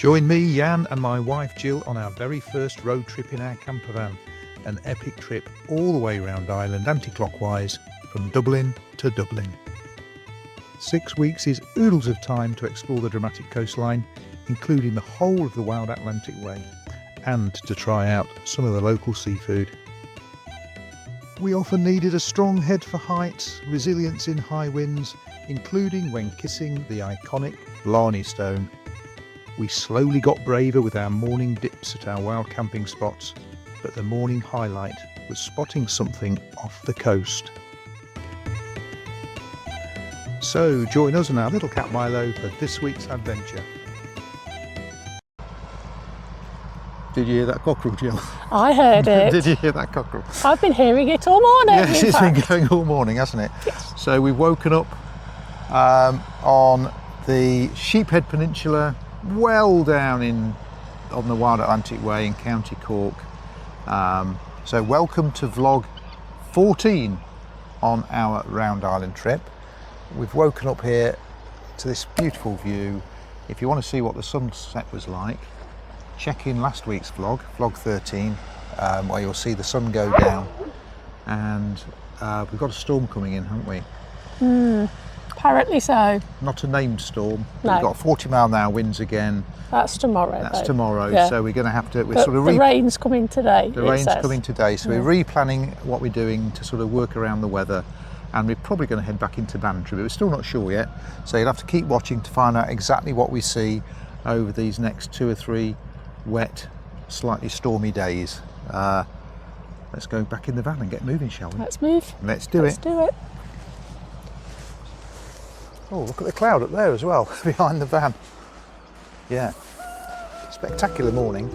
Join me, Jan, and my wife Gill on our very first road trip in our campervan, an epic trip all the way around Ireland anti-clockwise from Dublin to Dublin. 6 weeks is oodles of time to explore the dramatic coastline, including the whole of the wild Atlantic Way, and to try out some of the local seafood. We often needed a strong head for heights, resilience in high winds, including when kissing the iconic Blarney Stone. We slowly got braver with our morning dips at our wild camping spots, but the morning highlight was spotting something off the coast. So join us and our little cat Milo for this week's adventure. Did you hear that cockerel, Jill? I heard it. Did you hear that cockerel? I've been hearing it all morning. Yes, it's been going all morning, hasn't it? Yes. So we've woken up on the Sheephead Peninsula, well down on the wild Atlantic Way in County Cork. So welcome to vlog 14 on our Round Island trip. We've woken up here to this beautiful view. If you want to see what the sunset was like, check in last week's vlog 13, where you'll see the sun go down. And we've got a storm coming in, haven't we? Apparently so. Not a named storm. No. We've got 40-mile-an-hour winds again. That's tomorrow. That's though. tomorrow. Yeah. So we're going to have to. But the rain's coming today. The rain's coming today, so we're replanning what we're doing to sort of work around the weather, and we're probably going to head back into Bantry, but we're still not sure yet. So you'll have to keep watching to find out exactly what we see over these next 2 or 3 wet, slightly stormy days. Let's go back in the van and get moving, shall we? Let's move. Let's do Let's do it. Oh, look at the cloud up there as well, behind the van. Yeah, spectacular morning.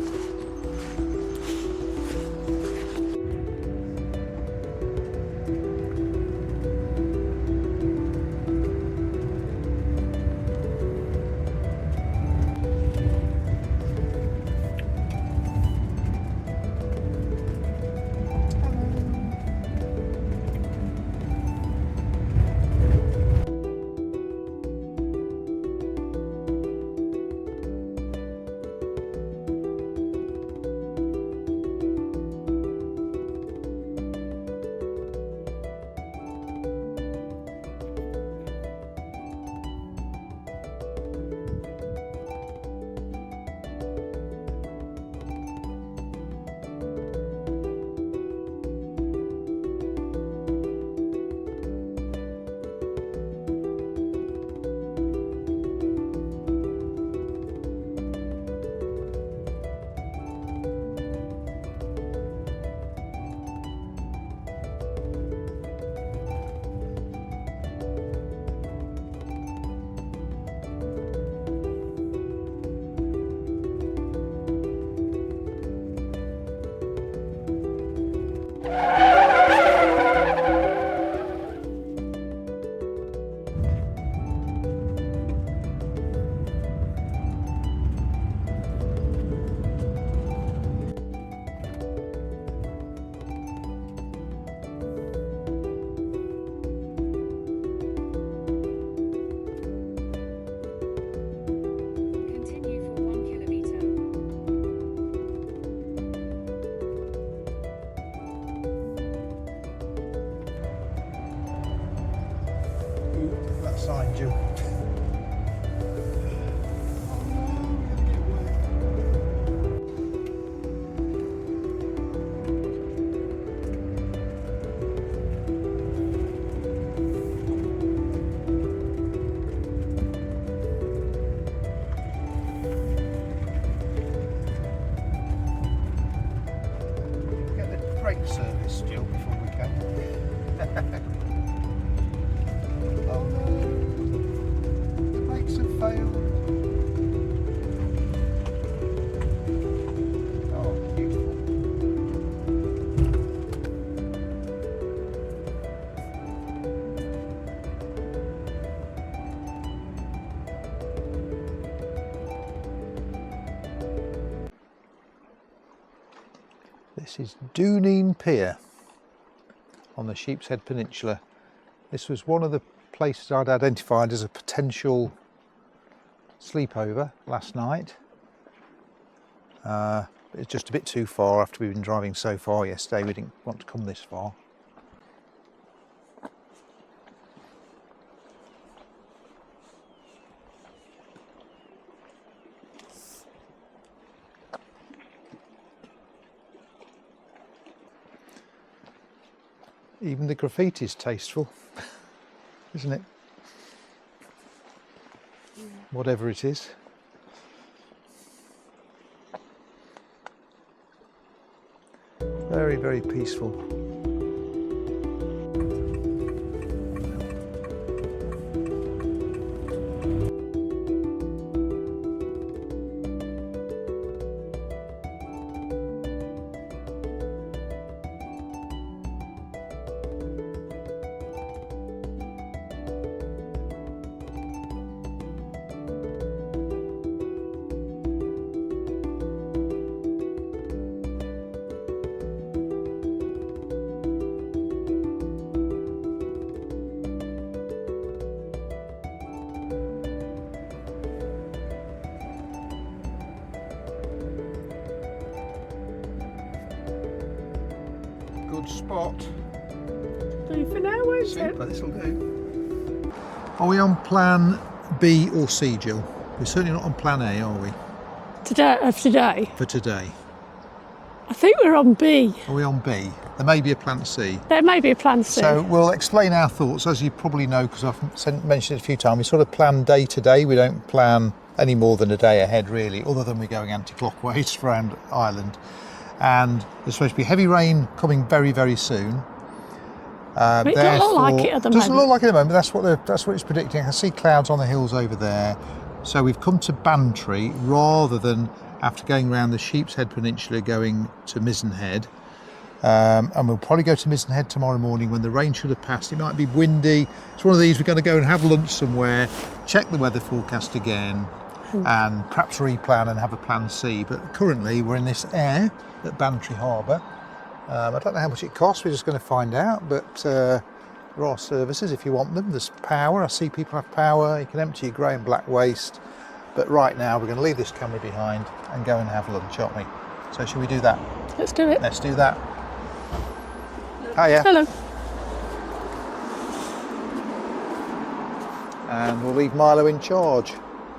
Sign, Jill. Get the brake service, Jill, before we go. Oh no, the brakes have failed. Oh, beautiful. This is Dooneen Pier on the Sheephead Peninsula. This was one of the places I'd identified as a potential sleepover last night. It's just a bit too far after we've been driving so far yesterday. We didn't want to come this far. Even the graffiti's tasteful, isn't it? Whatever it is. Very, very peaceful. Good spot. Do for now, won't it? Super, this'll do. Are we on plan B or C, Jill? We're certainly not on plan A, are we? Today? For today. I think we're on B. Are we on B? There may be a plan C. There may be a plan C. So we'll explain our thoughts. As you probably know, because I've mentioned it a few times, we sort of plan day to day. We don't plan any more than a day ahead, really, other than we're going anti-clockwise around Ireland. And there's supposed to be heavy rain coming very, very soon. It doesn't look like it at the moment. Doesn't look like it at the moment. That's what it's predicting. I can see clouds on the hills over there. So we've come to Bantry rather than, after going around the Sheep's Head Peninsula, going to Mizen Head. And we'll probably go to Mizen Head tomorrow morning when the rain should have passed. It might be windy. It's one of these, we're going to go and have lunch somewhere, check the weather forecast again, and perhaps replan and have a plan C. But currently we're in this air at Bantry Harbour. I don't know how much it costs, we're just going to find out, but there are services if you want them. There's power, I see people have power, you can empty your grey and black waste. But right now we're going to leave this camera behind and go and have lunch, aren't we? So should we do that? Let's do it. Let's do that. Hiya. Hello. And we'll leave Milo in charge.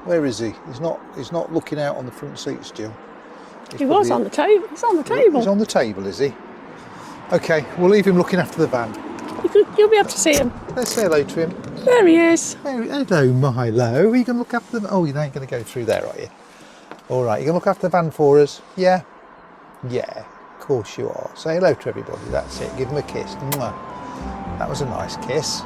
Where is he? He's not looking out on the front seats, Jill. He was on the table. He's on the table. He's on the table, is he? Okay, we'll leave him looking after the van. You'll be able to see him. Let's say hello to him. There he is. Hello, Milo. Are you going to look after them? Oh, you ain't going to go through there, are you? All right, you going to look after the van for us? Yeah? Yeah, of course you are. Say hello to everybody. That's it. Give them a kiss. Mwah. That was a nice kiss.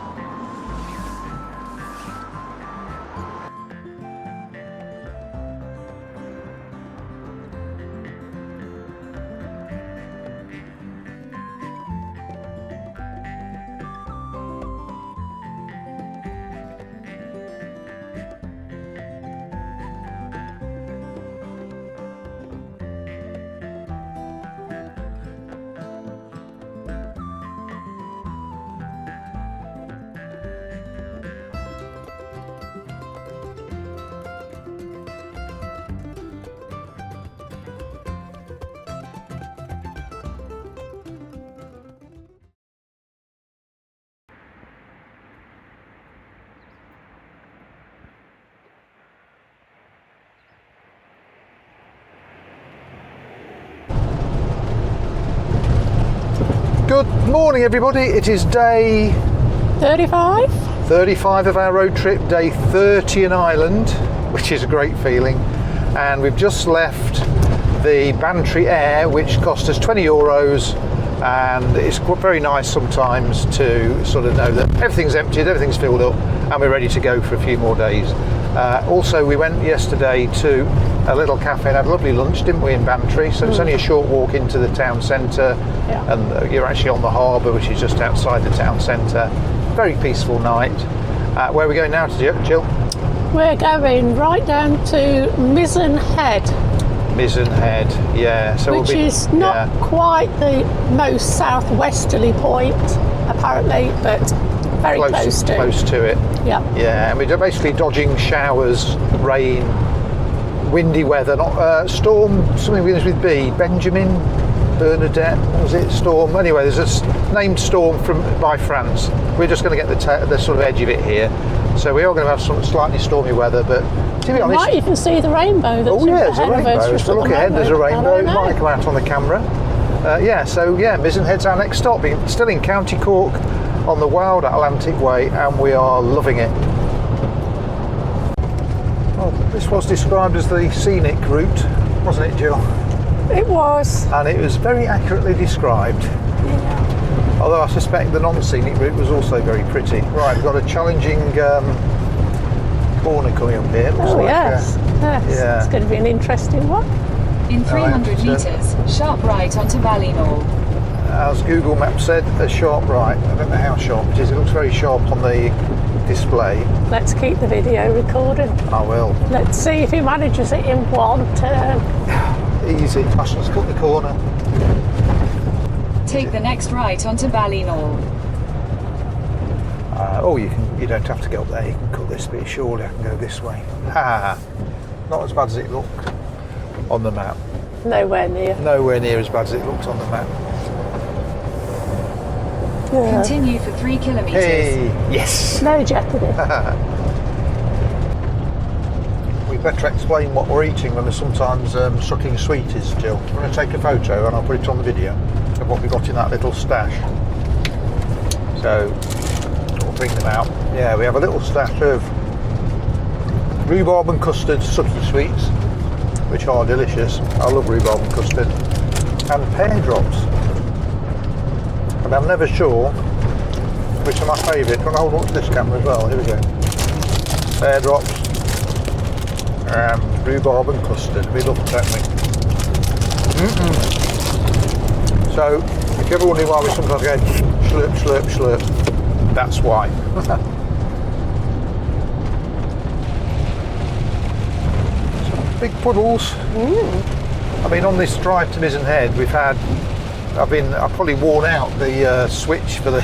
Good morning, everybody. It is day 35 of our road trip, day 30 in Ireland, which is a great feeling. And we've just left the Bantry Air, which cost us €20. And it's very nice sometimes to sort of know that everything's emptied, everything's filled up, and we're ready to go for a few more days. Also, we went yesterday to a little cafe and had a lovely lunch, didn't we, in Bantry? So it's only a short walk into the town centre, and you're actually on the harbour, which is just outside the town centre. Very peaceful night. Where are we going now, Jill? We're going right down to Mizen Head. Mizen Head, yeah. So which is not quite the most southwesterly point, apparently, but very close to. Close to it. Yeah. Yeah, and we're basically dodging showers, rain, windy weather, not storm, something begins with B, Benjamin, Bernadette, what was it, storm? Anyway, there's a named storm by France. We're just going to get the sort of edge of it here. So we are going to have some slightly stormy weather, but to be honest... You might even see the rainbow. That's there's a rainbow. If So look ahead, there's a rainbow. It might come out on the camera. Mizen Head's our next stop. Still in County Cork on the wild Atlantic Way, and we are loving it. Well, this was described as the scenic route, wasn't it, Jill? It was. And it was very accurately described. Yeah. Although I suspect the non-scenic route was also very pretty. Right, we've got a challenging corner coming up here. Looks like, yes. Yeah. It's going to be an interesting one. In 300 metres, sharp right onto Ballymore. As Google Maps said, a sharp right. I don't know how sharp it is. It looks very sharp on the display. Let's keep the video recording. I will. Let's see if he manages it in one turn. Easy. Let's cut the corner. Take the next right onto Ballymore. You don't have to go up there. You can cut this bit. Surely I can go this way. Not as bad as it looked on the map. Nowhere near. Nowhere near as bad as it looked on the map. Yeah. Continue for 3 kilometres. Hey, yes. No jeopardy. We better explain what we're eating when there's sometimes sucking sweeties, Jill. I'm going to take a photo and I'll put it on the video of what we got in that little stash. So we'll bring them out. Yeah, we have a little stash of rhubarb and custard sucky sweets, which are delicious. I love rhubarb and custard. And pear drops. And I'm never sure which are my favourite. I'm going to hold on to this camera as well. Here we go. Pear drops. Rhubarb and custard. We love it, don't we? So, if you're ever wondering why we sometimes go slurp, slurp, slurp, that's why. Some big puddles. I mean, on this drive to Mizen Head, I've probably worn out the switch for the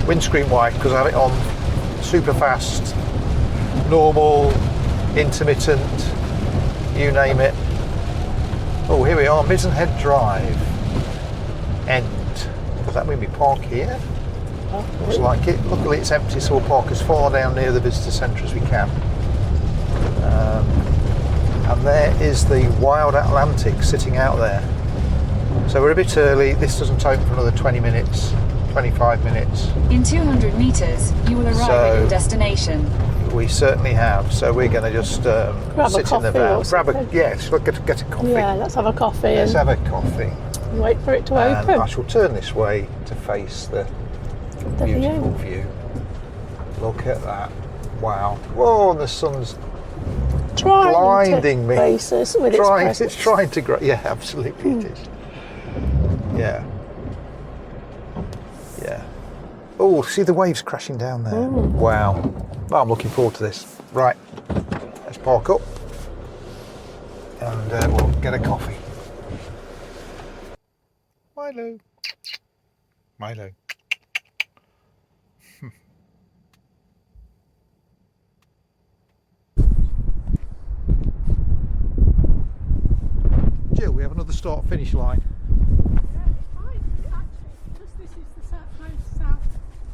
windscreen wipe because I have it on super fast, normal, intermittent, you name it. Oh, here we are, Mizen Head Drive. End. Does that mean we park here? Looks like it. Luckily it's empty, so we'll park as far down near the visitor centre as we can. And there is the wild Atlantic sitting out there. So we're a bit early. This doesn't open for another 20 minutes, 25 minutes. In 200 metres, you will arrive at your destination. We certainly have. So we're going to just sit in the van. Get a coffee. Yeah, let's have a coffee. Let's have a coffee. Wait for it to And open. I shall turn this way to face the beautiful view. Look at that. Wow. Whoa, the sun's blinding me. Faces with It's trying to grow. Yeah, absolutely it is. Yeah. Yeah. Oh, see the waves crashing down there. Wow. Well, I'm looking forward to this. Right. Let's park up and we'll get a coffee. Milo. Milo. Jill, we have another start-finish line.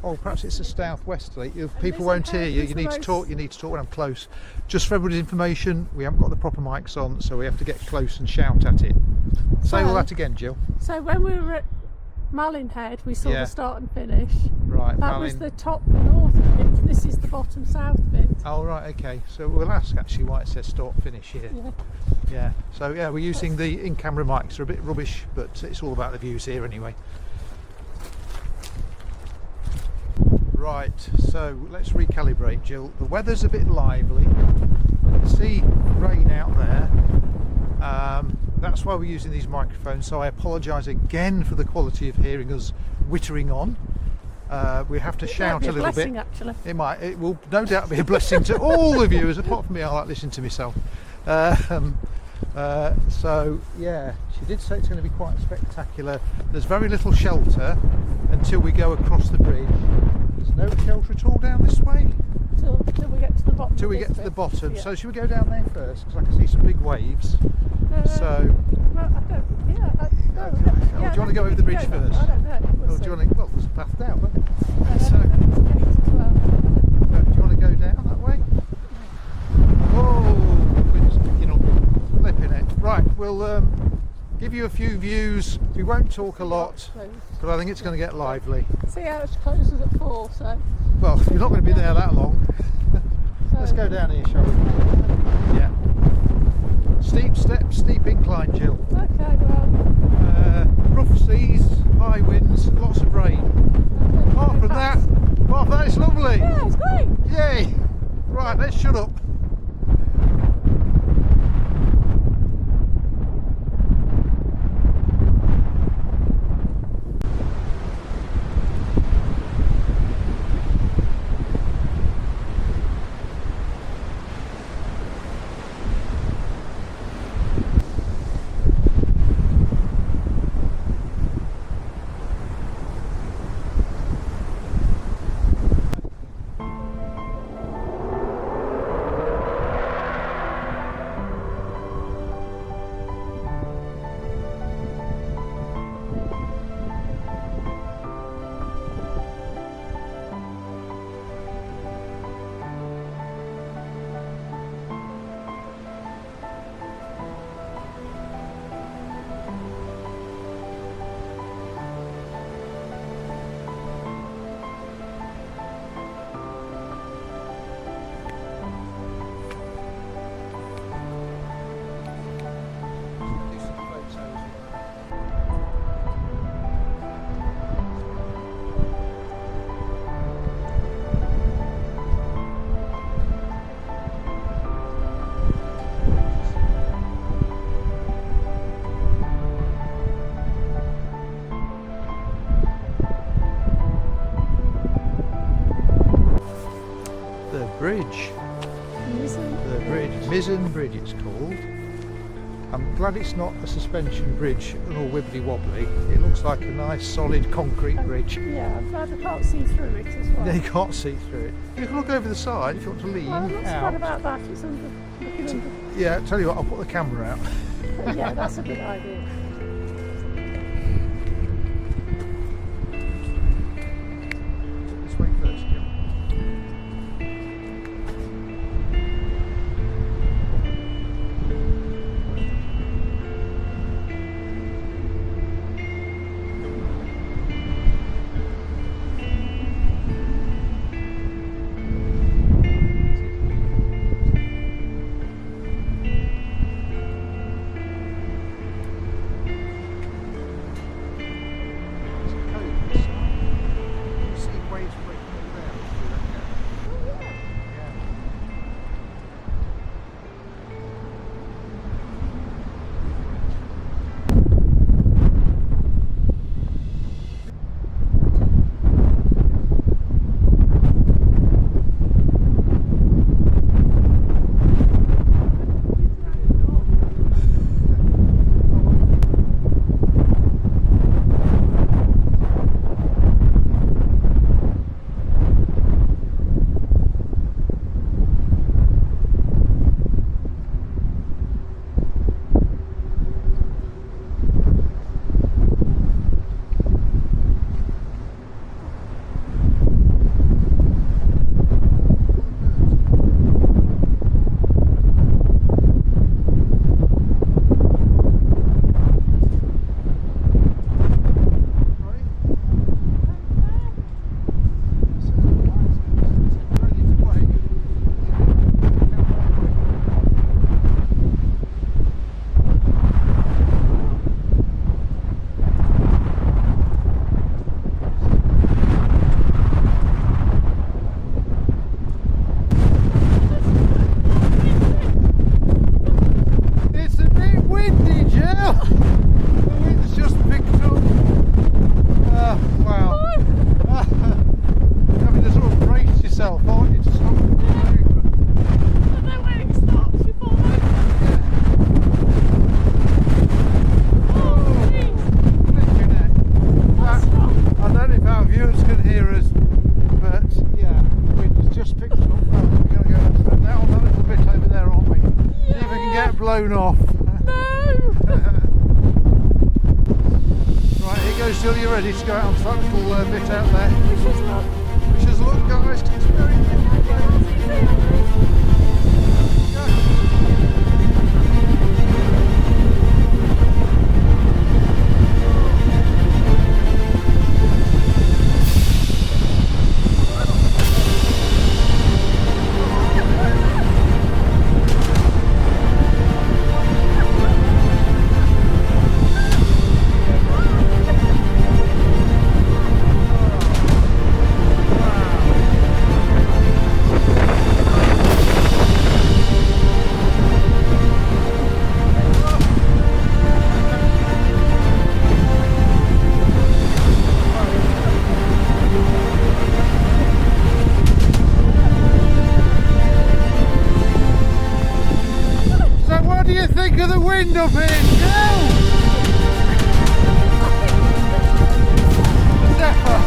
Oh, perhaps it's a southwesterly. If people won't hear you, you need to talk when I'm close. Just for everybody's information, we haven't got the proper mics on, so we have to get close and shout at it. Say all that again, Jill. So when we were at Mizen Head, we saw the start and finish. Right, that was the top north bit. This is the bottom south bit. Oh, right, okay. So we'll ask actually why it says start finish here. Yeah. So yeah, we're using the in-camera mics. They're a bit rubbish, but it's all about the views here anyway. Right, so let's recalibrate, Jill. The weather's a bit lively. You can see rain out there. That's why we're using these microphones, so I apologise again for the quality of hearing us wittering on. We have to shout a little bit. Actually. It will no doubt be a blessing to all the viewers, apart from me. I like listening to myself. So yeah, she did say it's going to be quite spectacular. There's very little shelter until we go across the bridge. There's no shelter at all down this way. till we get to the bottom. Till of we this get to the bit. bottom. Yeah. So should we go down there first? Because I can see some big waves. So, Well, I don't. Yeah. do you want to go over the bridge I first? don't know. We'll Or see. do you want to? Well, there's a path down, isn't there? So, So, as well. do you want to go down that way? Oh, we're just picking up, flipping it. Right, we'll give you a few views. We won't talk a lot, but I think it's going to get lively. See how it closes at 4. So. Well, you're not going to be there that long. Let's go down here, shall we? Yeah. Steep steps, steep incline, Jill. Okay. Well. Rough seas, high winds, lots of rain. Apart from that, it's lovely. Yeah, it's great. Yay! Right, let's shut up. Bridge. The bridge, Mizen Bridge it's called. I'm glad it's not a suspension bridge and all wibbly wobbly. It looks like a nice solid concrete bridge. Yeah, I'm glad I can't see through it as well. You can't see through it. You can look over the side if you want to lean Well, I'm not so out. bad about that. It's looking under. Yeah, tell you what, I'll put the camera out. Yeah, that's a good idea. This way first, Jill. viewers can hear us, but yeah, we just picked up. Right, here goes Jill, you ready to go out onto that little bit out there? Wish us luck. Wish us luck, guys, 'cause it's very wind up here, Jill! A zephyr.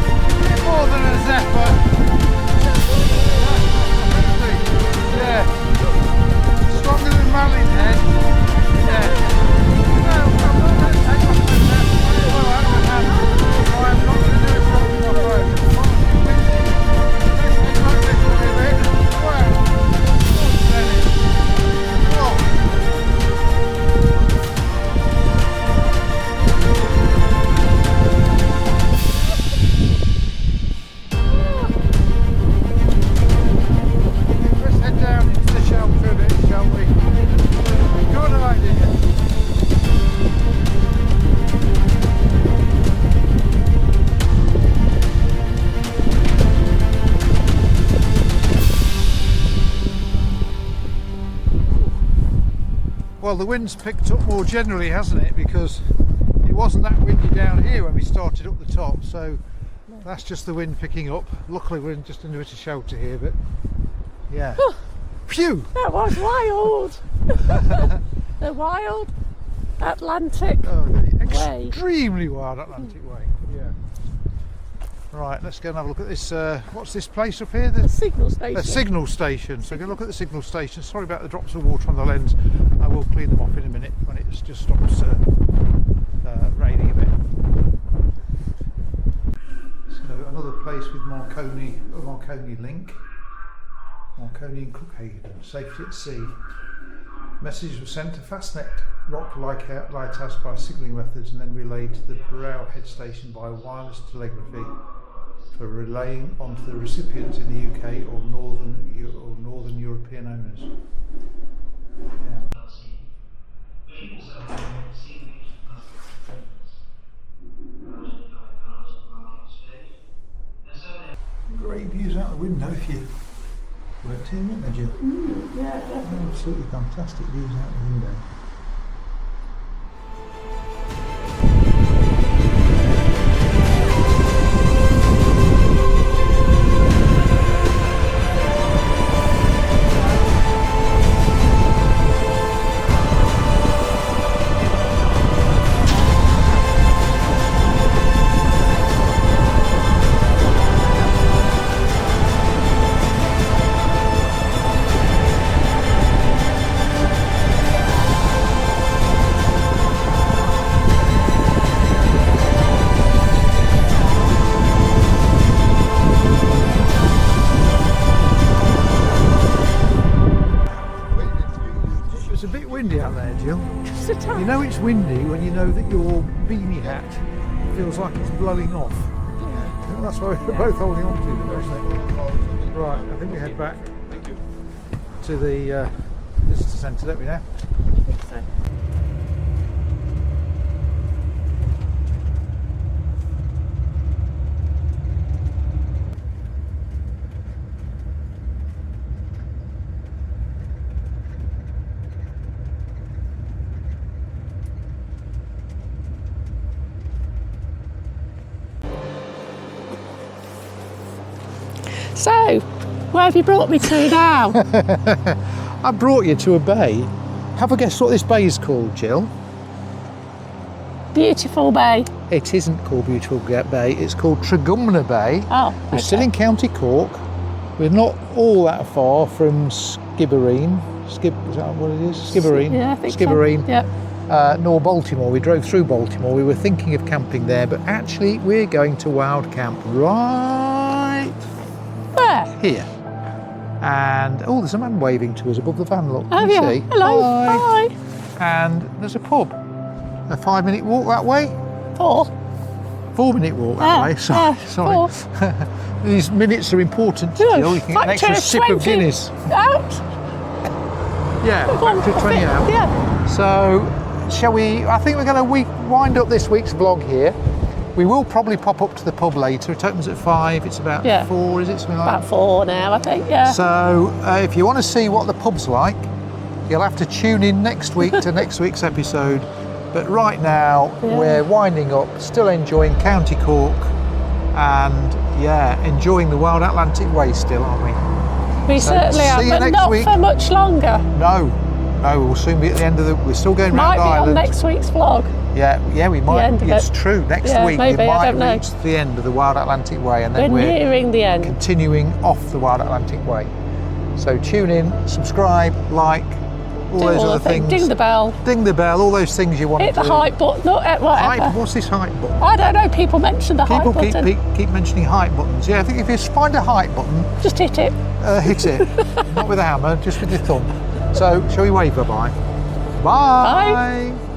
A bit more than a zephyr. Yeah. Stronger than Mizen Head. Yeah. No, I'm not going to take off the zephyr. Well, I'm not going to do it properly, my friend. Let's take back this a little bit. Wow. Well, the wind's picked up more generally, hasn't it? Because it wasn't that windy down here when we started up the top, so that's just the wind picking up. Luckily we're just in a bit of shelter here, but yeah. Phew! That was wild. The wild Atlantic way. Extremely wild Atlantic way, yeah. Right, let's go and have a look at this, what's this place up here? The signal station. A signal station. So go look at the signal station. Sorry about the drops of water on the lens. I will clean them off in a minute when it just stops raining a bit. So another place with Marconi link. Marconi and Cookhaven. Safety at sea. Messages were sent to Fastnet Rock Lighthouse by signalling methods and then relayed to the Brow Head Station by wireless telegraphy for relaying onto the recipients in the UK or Northern European owners. Yeah. Great views out the window if you worked here, weren't they, Jill? Yeah, definitely. Absolutely fantastic views out the window. It's a bit windy out there, Jill. Just a touch. You know it's windy when you know that your beanie hat feels like it's blowing off. Yeah. That's why we're both holding on to it. Right, I think we head back to the visitor centre, don't we now? I think so. So, where have you brought me to now? I brought you to a bay. Have a guess what this bay is called, Jill? Beautiful bay. It isn't called Beautiful Bay, it's called Tragumna Bay. Oh, We're still in County Cork. We're not all that far from Skibbereen. Is that what it is? Skibbereen. Yeah, I think Skibbereen. so. Yeah. nor Baltimore. We drove through Baltimore. We were thinking of camping there, but actually we're going to wild camp right Where? here. And oh, there's a man waving to us above the van. Look, Oh can you yeah. see? Hello. Hi. Hi. And there's a pub. A 5-minute walk that way. 4. 4-minute walk that way. Sorry. These minutes are important to Jill. You can get an extra sip of Guinness. Out. Yeah, back to 20 out. Yeah. So, shall we? I think we're going to wind up this week's vlog here. We will probably pop up to the pub later. It opens at 5. It's about 4, is it? Something like About 4 now, I think. Yeah. So, if you want to see what the pub's like, you'll have to tune in next week to next week's episode. But right now, we're winding up, still enjoying County Cork, and enjoying the Wild Atlantic Way still, aren't we? We certainly are, but not for much longer. No, we'll soon be at the end of the. We're still going Might round be Ireland. On next week's vlog. Yeah, we might. It's true. Next week maybe, we might I reach the end of the Wild Atlantic Way, and then we're nearing the end. Continuing off the Wild Atlantic Way. So tune in, subscribe, like. All those other things. Ding the bell. Ding the bell, all those things you want Hit to the hype button. Whatever. Hype, what's this hype button? I don't know, people mention the hype button. People keep mentioning hype buttons. Yeah, I think if you find a hype button... Just hit it. Hit it. Not with a hammer, just with your thumb. So, shall we wave bye-bye? Bye! Bye.